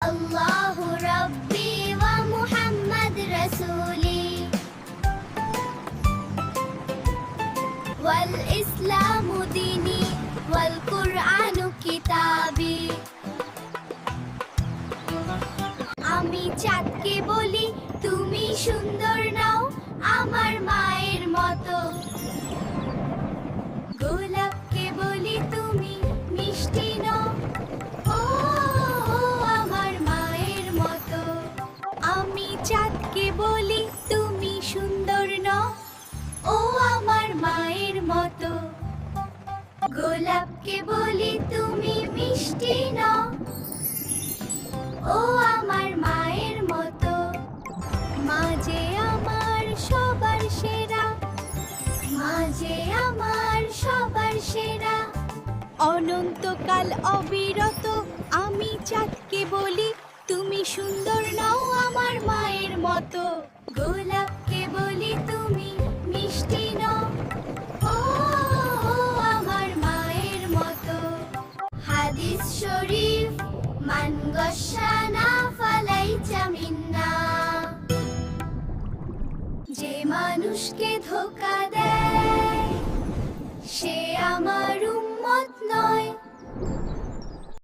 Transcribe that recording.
الله ربي ومحمد رسولي والإسلام ديني والقرآن كتابي আমি চাঁদকে বলি তুমি সুন্দর নাও আমার মায়ের মতো গোলাপকে বলি তুমি মিষ্টি নাও ও আমার মায়ের মতো আমি চাঁদকে বলি তুমি সুন্দর নাও ও আমার মায়ের মতো গোলাপকে বলি তুমি মিষ্টি নাও ও আমার মায়ের মতো মাঝে আমার সবার সেরা মাঝে আমার সবার সেরা অনন্তকাল অবিরত আমি চাঁদকে বলি তুমি সুন্দর নাও আমার মায়ের মতো গোলাপকে বলি তুমি মিষ্টি নাও ও আমার মায়ের মতো হাদিস শরীফ মান গশানা ফালাইতা মিন্না যে মানুষকে ধোঁকা দেয় সে আমার